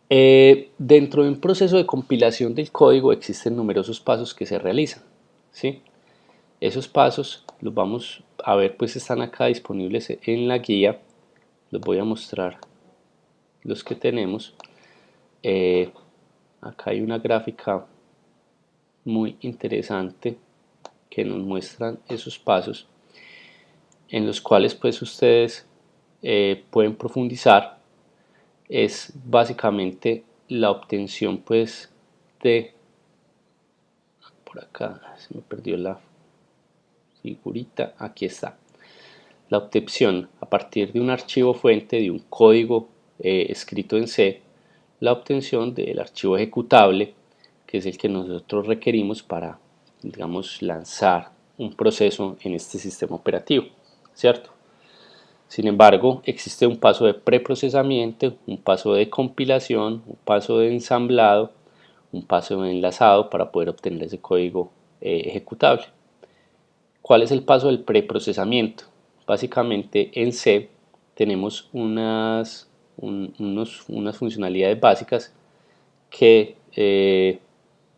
Dentro de un proceso de compilación del código existen numerosos pasos que se realizan, ¿sí? Esos pasos los vamos a ver, pues están acá disponibles en la guía. Les voy a mostrar los que tenemos. Eh, Acá hay una gráfica muy interesante que nos muestran esos pasos en los cuales pues ustedes pueden profundizar. Es básicamente la obtención pues de, por acá se me perdió la figurita, aquí está, la obtención a partir de un archivo fuente de un código escrito en C, la obtención del archivo ejecutable, que es el que nosotros requerimos para, digamos, lanzar un proceso en este sistema operativo, ¿cierto? Sin embargo, existe un paso de preprocesamiento, un paso de compilación, un paso de ensamblado, un paso de enlazado para poder obtener ese código ejecutable. ¿Cuál es el paso del preprocesamiento? Básicamente en C tenemos unas funcionalidades básicas que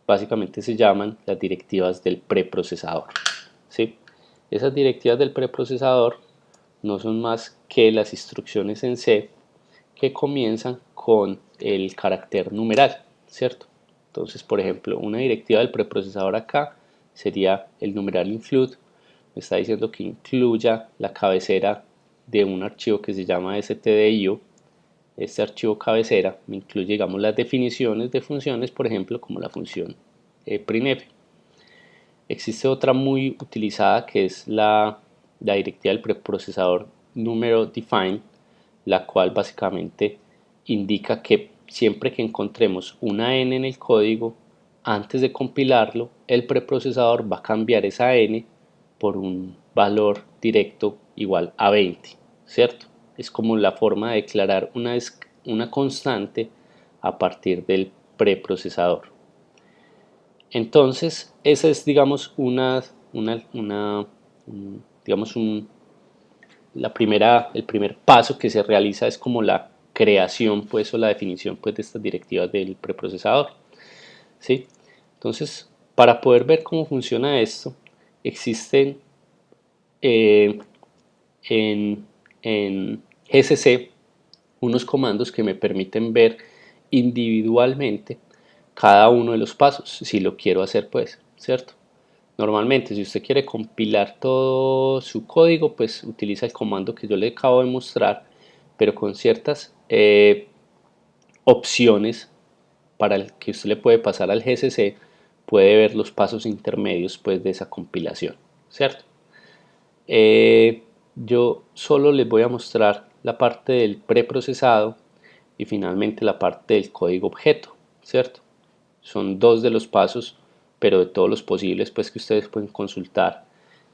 básicamente se llaman las directivas del preprocesador, ¿sí? Esas directivas del preprocesador no son más que las instrucciones en C que comienzan con el carácter numeral, ¿cierto? Entonces, por ejemplo, una directiva del preprocesador acá sería el numeral include, me está diciendo que incluya la cabecera de un archivo que se llama stdio. Este archivo cabecera me incluye, digamos, las definiciones de funciones, por ejemplo, como la función printf. Existe otra muy utilizada que es la directiva del preprocesador número define, la cual básicamente indica que siempre que encontremos una n en el código, antes de compilarlo, el preprocesador va a cambiar esa n por un valor directo igual a 20, ¿cierto? Es como la forma de declarar una constante a partir del preprocesador. Entonces, esa es, digamos, digamos el primer paso que se realiza es como la creación, pues, o la definición, pues, de estas directivas del preprocesador, ¿sí? Entonces, para poder ver cómo funciona esto, existen eh, en, en GCC unos comandos que me permiten ver individualmente cada uno de los pasos, si lo quiero hacer, pues, ¿cierto? Normalmente, si usted quiere compilar todo su código, pues utiliza el comando que yo le acabo de mostrar, pero con ciertas opciones para el que usted le puede pasar al GCC, puede ver los pasos intermedios pues, de esa compilación, ¿cierto? Yo solo les voy a mostrar la parte del preprocesado y finalmente la parte del código objeto, ¿cierto? Son dos de los pasos, pero de todos los posibles pues que ustedes pueden consultar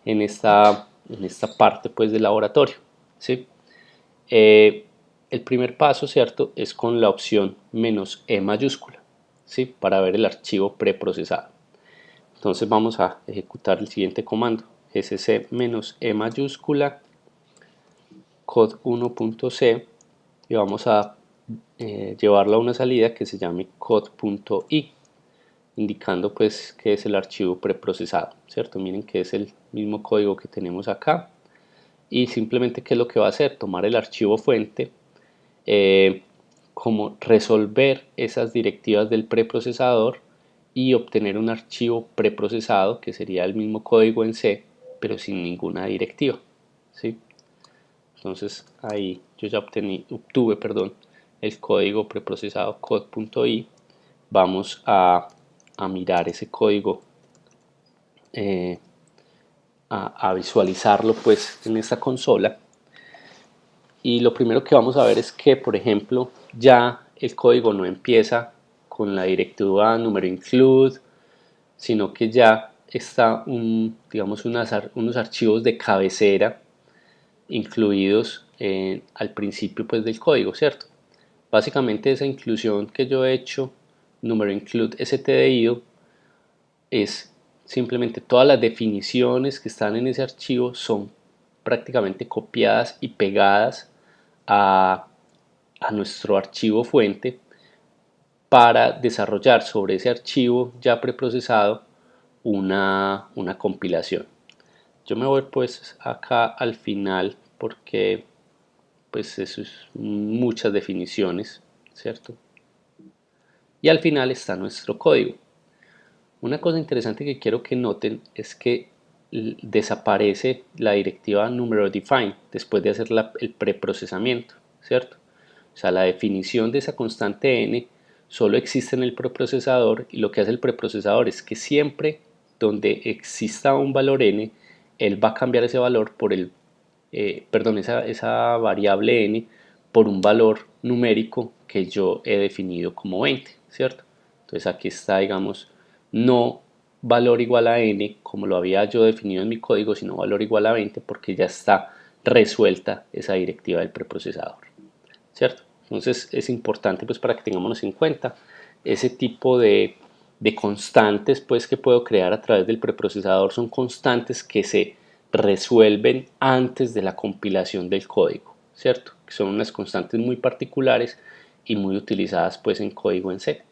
en esta parte pues del laboratorio, ¿sí? El primer paso, ¿cierto? Es con la opción "-e" mayúscula, ¿sí? Para ver el archivo preprocesado. Entonces vamos a ejecutar el siguiente comando, "-e" mayúscula, code1.c, y vamos a llevarlo a una salida que se llame code.i, indicando pues que es el archivo preprocesado, ¿cierto? Miren que es el mismo código que tenemos acá y simplemente qué es lo que va a hacer, tomar el archivo fuente, como resolver esas directivas del preprocesador y obtener un archivo preprocesado que sería el mismo código en C pero sin ninguna directiva, ¿sí? Entonces ahí yo ya obtuve, perdón, el código preprocesado code.i. Vamos a mirar ese código, eh, a visualizarlo pues en esta consola, y lo primero que vamos a ver es que, por ejemplo, ya el código no empieza con la directiva número include, sino que ya está digamos unos archivos de cabecera incluidos al principio pues del código, ¿cierto? Básicamente esa inclusión que yo he hecho, número include stdio, es simplemente todas las definiciones que están en ese archivo son prácticamente copiadas y pegadas a, a nuestro archivo fuente, para desarrollar sobre ese archivo ya preprocesado una compilación. Yo me voy pues acá al final porque pues eso es muchas definiciones, ¿cierto? Y al final está nuestro código. Una cosa interesante que quiero que noten es que desaparece la directiva numero define después de hacer el preprocesamiento, ¿cierto? O sea, la definición de esa constante n solo existe en el preprocesador, y lo que hace el preprocesador es que siempre donde exista un valor n, él va a cambiar ese valor por esa variable n por un valor numérico que yo he definido como 20, ¿cierto? Entonces aquí está, digamos, no valor igual a n como lo había yo definido en mi código, sino valor igual a 20 porque ya está resuelta esa directiva del preprocesador, ¿cierto? Entonces es importante pues para que tengamos en cuenta ese tipo de constantes pues que puedo crear a través del preprocesador. Son constantes que se resuelven antes de la compilación del código, ¿cierto? Que son unas constantes muy particulares y muy utilizadas pues en código en C.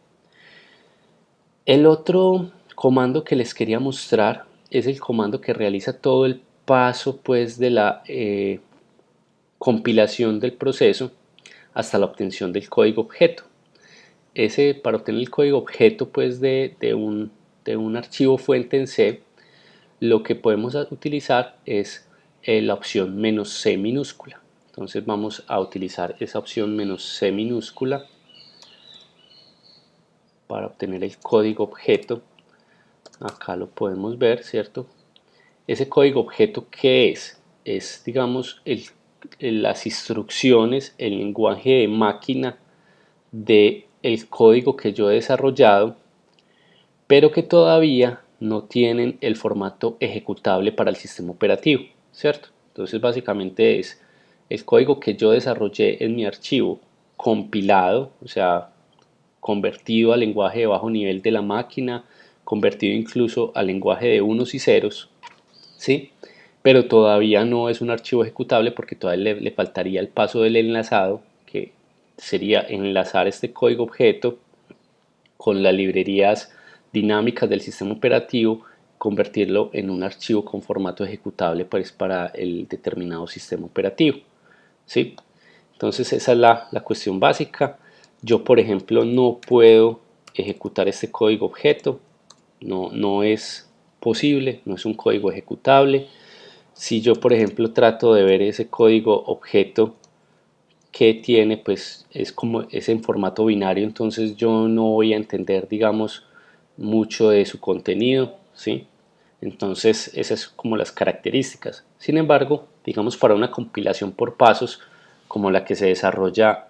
El otro comando que les quería mostrar es el comando que realiza todo el paso pues de la compilación del proceso hasta la obtención del código objeto. Para obtener el código objeto pues de un archivo fuente en C, lo que podemos utilizar es la opción "-c" minúscula. Entonces vamos a utilizar esa opción "-c" minúscula para obtener el código objeto. Acá lo podemos ver, ¿cierto? Ese código objeto, ¿qué es? Es, digamos, las instrucciones, el lenguaje de máquina del código que yo he desarrollado, pero que todavía no tienen el formato ejecutable para el sistema operativo, ¿cierto? Entonces básicamente es el código que yo desarrollé en mi archivo compilado, o sea, convertido al lenguaje de bajo nivel de la máquina, convertido incluso al lenguaje de unos y ceros, ¿sí? Pero todavía no es un archivo ejecutable porque todavía le faltaría el paso del enlazado, que sería enlazar este código objeto con las librerías dinámicas del sistema operativo, convertirlo en un archivo con formato ejecutable pues, para el determinado sistema operativo, ¿sí? Entonces esa es la cuestión básica. Yo, por ejemplo, no puedo ejecutar este código objeto, no es posible, no es un código ejecutable. Si yo, por ejemplo, trato de ver ese código objeto que tiene, pues es en formato binario, entonces yo no voy a entender, digamos, mucho de su contenido, ¿sí? Entonces esas son como las características. Sin embargo, digamos, para una compilación por pasos como la que se desarrolla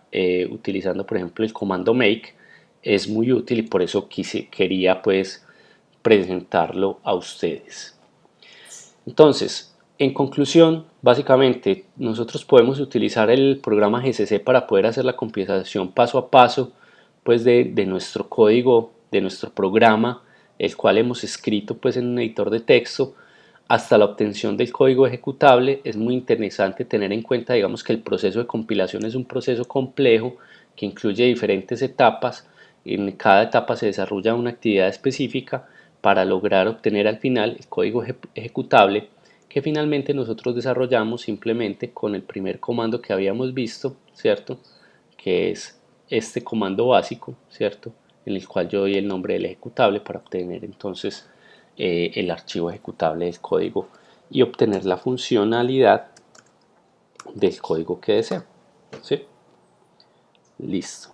utilizando, por ejemplo, el comando make, es muy útil, y por eso quería pues presentarlo a ustedes. Entonces, en conclusión, básicamente nosotros podemos utilizar el programa GCC para poder hacer la compilación paso a paso pues de nuestro código, de nuestro programa, el cual hemos escrito pues en un editor de texto, hasta la obtención del código ejecutable. Es muy interesante tener en cuenta, digamos, que el proceso de compilación es un proceso complejo que incluye diferentes etapas. En cada etapa se desarrolla una actividad específica para lograr obtener al final el código ejecutable, que finalmente nosotros desarrollamos simplemente con el primer comando que habíamos visto, ¿cierto? Que es este comando básico, ¿cierto? En el cual yo doy el nombre del ejecutable para obtener entonces el archivo ejecutable del código y obtener la funcionalidad del código que deseo, ¿sí? Listo.